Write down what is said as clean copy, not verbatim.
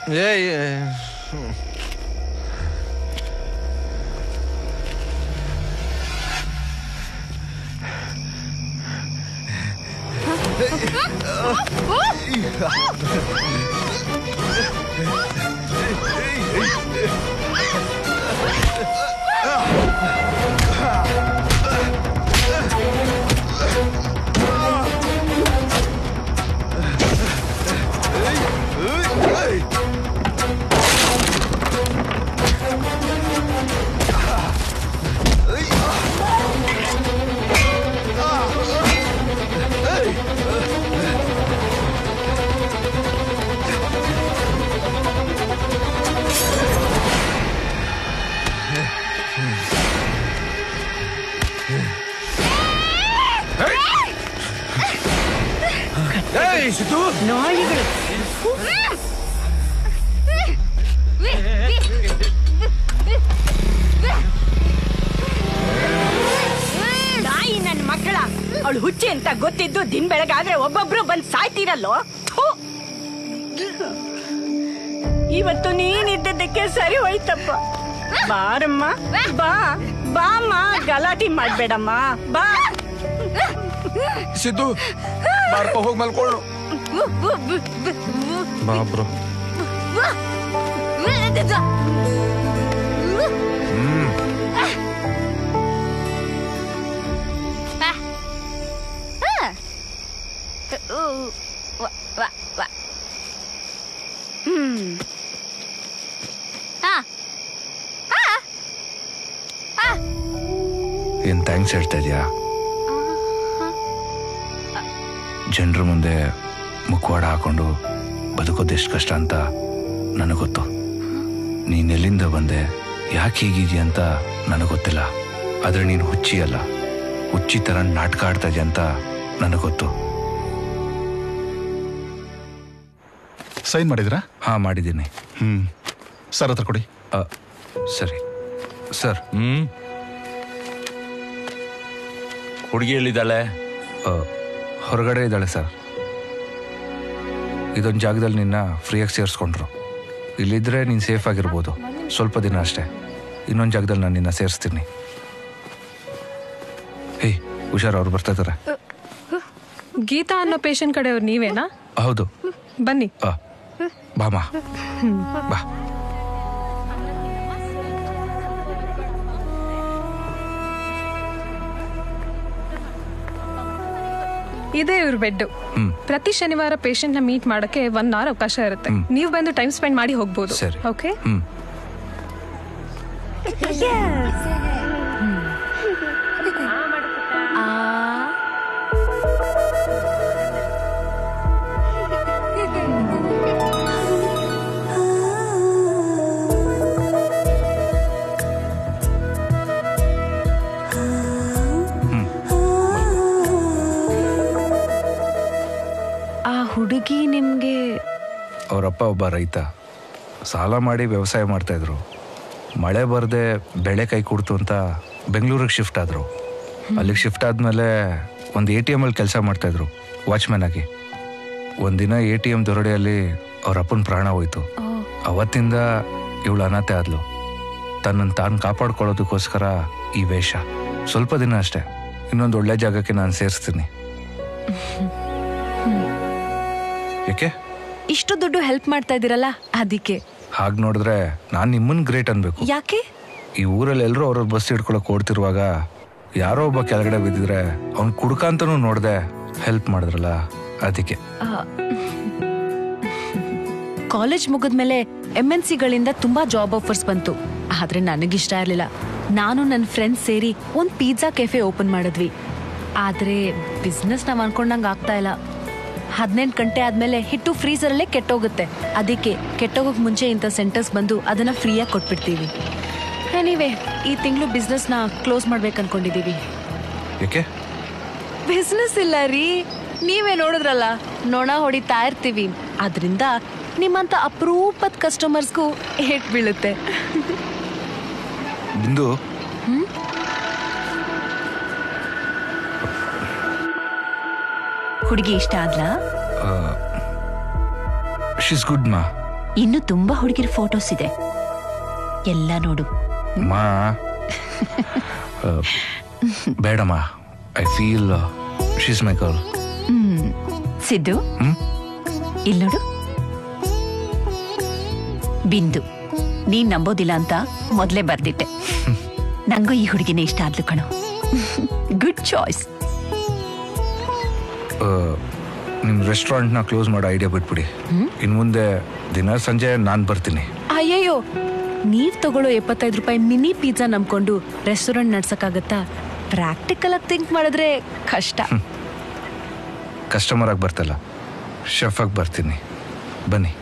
ನಾಯಿ ನನ್ನ ಮಕ್ಕಳ ಅವಳು ಹುಚ್ಚಿ ಅಂತ ಗೊತ್ತಿದ್ದು ದಿನ ಬೆಳಗಾದ್ರೆ ಒಬ್ಬೊಬ್ರು ಬಂದ್ ಸಾಯ್ತೀರಲ್ಲೋ. ಇವತ್ತು ನೀನಿದ್ದಕ್ಕೆ ಸರಿ ಹೋಯ್ತಪ್ಪ. ಬಾರಮ್ಮ, ಬಾ ಬಾಮ್ಮ, ಗಲಾಟಿ ಮಾಡ್ಬೇಡಮ್ಮ, ಬಾ. ಸಿದ್ದು ಬಾರಪ್ಪ, ಹೋಗಿ ಮಲ್ಕೊಳ್ಳು. ಬಾ ಬ್ರೋ. ಏನ್ ಥ್ಯಾಂಕ್ಸ್ ಹೇಳ್ತಾ ಇದೀಯಾ? ಜನರ ಮುಂದೆ ಮುಖವಾಡ ಹಾಕೊಂಡು ಬದುಕೋದೆಷ್ಟು ಕಷ್ಟ ಅಂತ ನನಗೆ ಗೊತ್ತು. ನೀನ್ ಎಲ್ಲಿಂದ ಬಂದೆ, ಯಾಕೆ ಹೀಗಿದೆಯಾ ಅಂತ ನನಗೆ ಗೊತ್ತಿಲ್ಲ. ಆದ್ರೆ ನೀನು ಹುಚ್ಚಿ ಅಲ್ಲ, ಹುಚ್ಚಿ ತರ ನಾಟಕ ಆಡ್ತಾ ಇದೆಯಾ ಅಂತ ನನಗೆ ಗೊತ್ತು. ಸೈನ್ ಮಾಡಿದ್ರಾ? ಹಾ, ಮಾಡಿದ್ದೀನಿ. ಸರ್ ಹತ್ರ ಕೊಡಿ. ಸರಿ ಸರ್. ಹುಡುಗಿ ಎಲ್ಲಿದ್ದಾಳೆ? ಹೊರಗಡೆ ಇದ್ದಾಳೆ ಸರ್. ಇದೊಂದು ಜಾಗದಲ್ಲಿ ನಿನ್ನ ಫ್ರೀಯಾಗಿ ಸೇರಿಸ್ಕೊಂಡ್ರು. ಇಲ್ಲಿದ್ರೆ ನೀನು ಸೇಫ್ ಆಗಿರ್ಬೋದು, ಸ್ವಲ್ಪ ದಿನ ಅಷ್ಟೇ. ಇನ್ನೊಂದು ಜಾಗದಲ್ಲಿ ನಾನು ನಿನ್ನ ಸೇರಿಸ್ತೀನಿ. ಹೇಯ್ ಹುಷಾರು, ಅವ್ರು ಬರ್ತಾ ಇದ್ದಾರೆ. ಗೀತಾ ಅನ್ನೋ ಪೇಷಂಟ್ ಕಡೆಯವ್ರು ನೀವೇನಾ? ಹೌದು, ಬನ್ನಿ. ಬಾಮಾ, ಬಾ. ಇದೇ ಇವ್ರ ಬೆಡ್. ಪ್ರತಿ ಶನಿವಾರ ಪೇಷಂಟ್ ನ ಮೀಟ್ ಮಾಡಕ್ಕೆ 1 hour ಅವಕಾಶ ಇರುತ್ತೆ. ನೀವು ಬಂದು ಟೈಮ್ ಸ್ಪೆಂಡ್ ಮಾಡಿ ಹೋಗ್ಬೋದು. ಓಕೆ? ಹುಡುಗಿ ನಿಮ್ಗೆ? ಅವರಪ್ಪ ಒಬ್ಬ ರೈತ, ಸಾಲ ಮಾಡಿ ವ್ಯವಸಾಯ ಮಾಡ್ತಾ ಇದ್ರು. ಮಳೆ ಬರದೆ ಬೆಳೆ ಕೈ ಕೊಡ್ತು ಅಂತ ಬೆಂಗಳೂರಿಗೆ ಶಿಫ್ಟ್ ಆದ್ರು. ಅಲ್ಲಿಗೆ ಶಿಫ್ಟ್ ಆದ್ಮೇಲೆ ಒಂದು ATM ಅಲ್ಲಿ ಕೆಲಸ ಮಾಡ್ತಾ ಇದ್ರು, ವಾಚ್ಮ್ಯಾನ್ ಆಗಿ. ಒಂದಿನ ATM ದೊರಡೆಯಲ್ಲಿ ಅವ್ರ ಅಪ್ಪನ ಪ್ರಾಣ ಹೋಯ್ತು. ಅವತ್ತಿಂದ ಇವಳು ಅನಾಥೆ ಆದ್ಲು. ತನ್ನನ್ನು ತಾನು ಕಾಪಾಡ್ಕೊಳ್ಳೋದಕ್ಕೋಸ್ಕರ ಈ ವೇಷ. ಸ್ವಲ್ಪ ದಿನ ಅಷ್ಟೇ, ಇನ್ನೊಂದು ಒಳ್ಳೆ ಜಾಗಕ್ಕೆ ನಾನು ಸೇರಿಸ್ತೀನಿ. ಯಾಕೆ ಇಷ್ಟು ದುಡ್ಡು ಹೆಲ್ಪ್ ಮಾಡ್ತಾ ಇದ್ದೀರಲ್ಲ ಅದಕ್ಕೆ? ಹಾಗೆ ನೋಡಿದ್ರೆ ನಾನು ನಿಮ್ಮನ್ ಗ್ರೇಟ್ ಅನ್ಬೇಕು. ಯಾಕೆ? ಈ ಊರಲ್ಲಿ ಎಲ್ಲರೂ ಅವ್ರ ಬಸ್ ಹಿಡ್ಕೊಳಕ್ ಓಡ್ತಿರುವಾಗ ಯಾರೋ ಒಬ್ಬ ಕೆಳಗಡೆ ಬಿದ್ದಿದ್ರೆ ಅವ್ನ್ ಕುಡ್ಕ ಅಂತಾನೂ ನೋಡ್ದೆ ಹೆಲ್ಪ್ ಮಾಡಿದ್ರಲ್ಲ, ಅದಕ್ಕೆ. ಕಾಲೇಜ್ ಮುಗಿದ್ಮೇಲೆ MNCಗಳಿಂದ ತುಂಬಾ ಜಾಬ್ ಆಫರ್ಸ್ ಬಂತು. ಆದ್ರೆ ನನಗಿಷ್ಟ ಇರ್ಲಿಲ್ಲ. ನಾನು ನನ್ನ ಫ್ರೆಂಡ್ಸ್ ಸೇರಿ ಒಂದ್ ಪಿಜ್ಜಾ ಕೆಫೆ ಓಪನ್ ಮಾಡಿದ್ವಿ. ಆದ್ರೆ ಬಿಸ್ನೆಸ್ ನಾವ್ ಅನ್ಕೊಂಡಂಗ ಆಗ್ತಾ ಇಲ್ಲ. 18 ಗಂಟೆ ಆದ್ಮೇಲೆ ಹಿಟ್ಟು ಫ್ರೀಸರಲ್ಲೇ ಕೆಟ್ಟೋಗುತ್ತೆ. ಅದಕ್ಕೆ ಕೆಟ್ಟೋಗಕ್ ಮುಂಚೆ ಇಂಥ ಸೆಂಟರ್ಸ್ ಬಂದು ಅದನ್ನ ಫ್ರೀಯಾಗಿ ಕೊಟ್ಬಿಡ್ತೀವಿ. ಎನಿವೆ, ಈ ತಿಂಗಳು ಬಿಸ್ನೆಸ್ ನ ಕ್ಲೋಸ್ ಮಾಡ್ಬೇಕು ಅನ್ಕೊಂಡಿದೀವಿ. ಬಿಸ್ನೆಸ್ ಇಲ್ಲ ರೀ, ನೀವೇ ನೋಡಿದ್ರಲ್ಲ, ನೊಣ ಹೊಡಿತಾ ಇರ್ತೀವಿ. ಆದ್ರಿಂದ ನಿಮ್ಮಂತ ಅಪರೂಪದ ಕಸ್ಟಮರ್ಸ್ಗೂ ಹೇಟ್ ಬೀಳುತ್ತೆ. ಬಿಂದು, ಹುಡುಗಿ ಇಷ್ಟ ಆದ್ಲಾ? ಶೀಸ್ ಗುಡ್ ಮಾ. ಇನ್ನು ತುಂಬಾ ಹುಡುಗಿರ ಫೋಟೋಸ್ ಇದೆ, ಎಲ್ಲ ನೋಡು. ಮಾ ಬೇಡಮ್ಮ, I feel she's my girl. Siddu, ಇಲ್ಲಿ ನೋಡು. ಬಿಂದು, ನೀನ್ ನಂಬೋದಿಲ್ಲ ಅಂತ ಮೊದ್ಲೇ ಬರ್ದಿಟ್ಟೆ. ನಂಗೂ ಈ ಹುಡುಗಿನೇ ಇಷ್ಟ ಆದ್ಲು ಕಣೋ. Good choice. ನಿಮ್ ರೆಸ್ಟೋರೆಂಟ್ನ ಕ್ಲೋಸ್ ಮಾಡೋ ಐಡಿಯಾ ಬಿಟ್ಬಿಡಿ. ಇನ್ ಮುಂದೆ ದಿನ ಸಂಜೆ ನಾನು ಬರ್ತೀನಿ. ಅಯ್ಯಯ್ಯೋ, ನೀವ್ ತಗೊಳ್ಳೋ 75 ರೂಪಾಯಿ ಮಿನಿ ಪಿಜ್ಜಾ ನಂಬ್ಕೊಂಡು ರೆಸ್ಟೋರೆಂಟ್ ನಡ್ಸಕ್ಕಾಗತ್ತಾ? ಪ್ರಾಕ್ಟಿಕಲ್ ಆಗಿ ಥಿಂಕ್ ಮಾಡಿದ್ರೆ ಕಷ್ಟ. ಕಸ್ಟಮರ್ ಆಗಿ ಬರ್ತಲ್ಲ, ಶೆಫ್ ಆಗಿ ಬರ್ತೀನಿ. ಬನ್ನಿ.